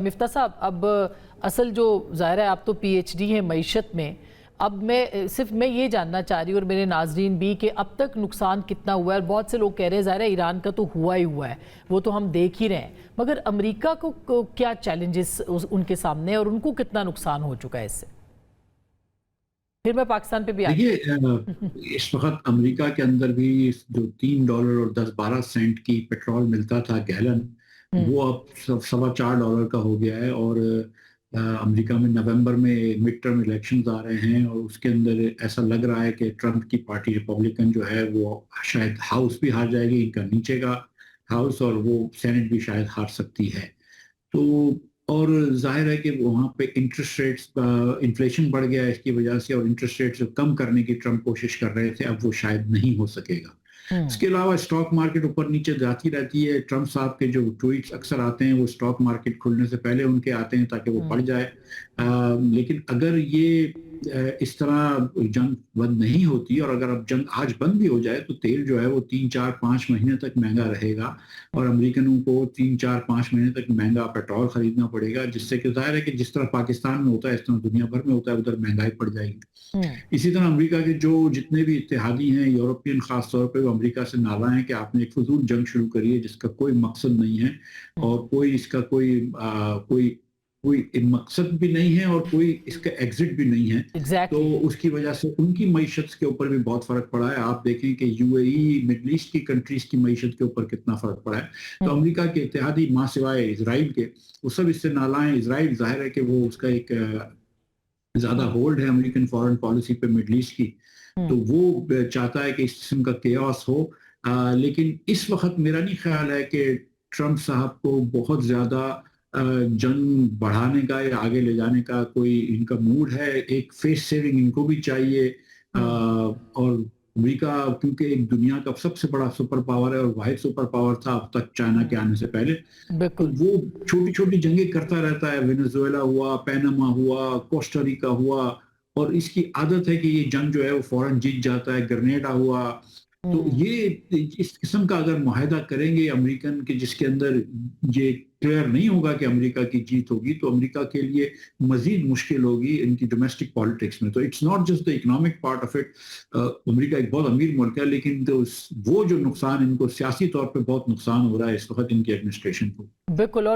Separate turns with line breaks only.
मिफ्ता साहब, अब असल जो ज़ाहिर है आप तो पीएचडी हैं मईशत में, अब मैं ये जानना चाह रही हूँ और मेरे नाजरीन भी कि अब तक नुकसान कितना हुआ है। और बहुत से लोग कह रहे हैं ज़ाहिर है ईरान का तो हुआ ही हुआ है, वो तो हम देख ही रहे हैं, मगर अमेरिका को क्या चैलेंजेस उनके सामने है और उनको कितना नुकसान हो चुका है इससे? फिर मैं पाकिस्तान पे भी आ
देखिए, इस वक्त अमेरिका के अंदर भी जो $3 और 10-12 सेंट की पेट्रोल मिलता था गैलन,
हम्म।
वो अब $4.25 का हो गया है। और अमेरिका में नवंबर में मिड टर्म इलेक्शंस आ रहे हैं और उसके अंदर ऐसा लग रहा है कि ट्रंप की पार्टी रिपब्लिकन जो है वो शायद हाउस भी हार जाएगी, इनका नीचे का हाउस, और वो सेनेट भी शायद हार सकती है। तो और जाहिर है कि वहाँ पे इंटरेस्ट रेट्स इन्फ्लेशन बढ़ गया है इसकी वजह से, और इंटरेस्ट रेट्स कम करने की ट्रम्प कोशिश कर रहे थे, अब वो शायद नहीं हो सकेगा।
हम्म।
इसके अलावा स्टॉक मार्केट ऊपर नीचे जाती रहती है। ट्रम्प साहब के जो ट्वीट्स अक्सर आते हैं वो स्टॉक मार्केट खुलने से पहले उनके आते हैं ताकि वो बढ़
हम्म।
जाए। लेकिन अगर ये इस तरह जंग बंद नहीं होती, और अगर अब जंग आज बंद भी हो जाए, तो तेल जो है वो 3-4-5 महीने तक महंगा रहेगा, और अमेरिकनों को 3-4-5 महीने तक महंगा पेट्रोल खरीदना पड़ेगा, जिससे कि जाहिर है कि जिस तरह पाकिस्तान में होता है इस तरह दुनिया भर में होता है, उधर महंगाई बढ़ जाएगी।
हम्म।
इसी तरह अमेरिका के जो जितने भी इत्तेहादी हैं, यूरोपियन खास तौर पे, वो अमेरिका से नाराज हैं कि आपने एक फजूल जंग शुरू करी है जिसका कोई मकसद नहीं है,
हम्म।
और कोई इसका कोई कोई मकसद भी नहीं है, और कोई इसका एग्जिट भी नहीं है। तो
एग्जैक्टली।
उसकी वजह से उनकी मईशत के ऊपर भी बहुत फर्क पड़ा है। आप देखें कि यूएई, मिडल ईस्ट की कंट्रीज की मईशत के ऊपर कितना फर्क पड़ा है। तो
हम्म।
अमेरिका के इत्तेहादी मां सिवाय इसराइल के, वो सब इससे नालायन। इसराइल जाहिर है कि वो उसका एक ज्यादा
हम्म।
होल्ड है अमेरिकन फॉरेन पॉलिसी पे मिडल ईस्ट की, तो
हम्म।
वो चाहता है कि इस किस्म का केओस हो। लेकिन इस वक्त मेरा नहीं ख्याल है कि ट्रंप साहब को बहुत ज्यादा जंग बढ़ाने का या आगे ले जाने का कोई इनका मूड है। एक फेस सेविंग इनको भी चाहिए।
हम्म।
और अमेरिका क्योंकि एक दुनिया का सबसे बड़ा सुपर पावर है और वाहिद सुपर पावर था अब तक चाइना के आने से पहले, तो
बिल्कुल।
वो छोटी छोटी जंगें करता रहता है। वेनेजुएला हुआ, पैनामा हुआ, कोस्टारिका हुआ, और इसकी आदत है कि ये जंग जो है वो फौरन जीत जाता है। ग्रेनेडा हुआ। तो
हम्म।
ये इस किस्म का अगर मुआहदा करेंगे अमेरिकन के, जिसके अंदर ये क्लियर नहीं होगा कि अमेरिका की जीत होगी, तो अमेरिका के लिए मजीद मुश्किल होगी इनकी डोमेस्टिक पॉलिटिक्स में। तो it's not just the economic part of it. America एक बहुत अमीर मुल्क है, लेकिन तो वो जो नुकसान इनको सियासी तौर पे बहुत नुकसान हो रहा है इस वक्त इनकी एडमिनिस्ट्रेशन को।
बिल्कुल।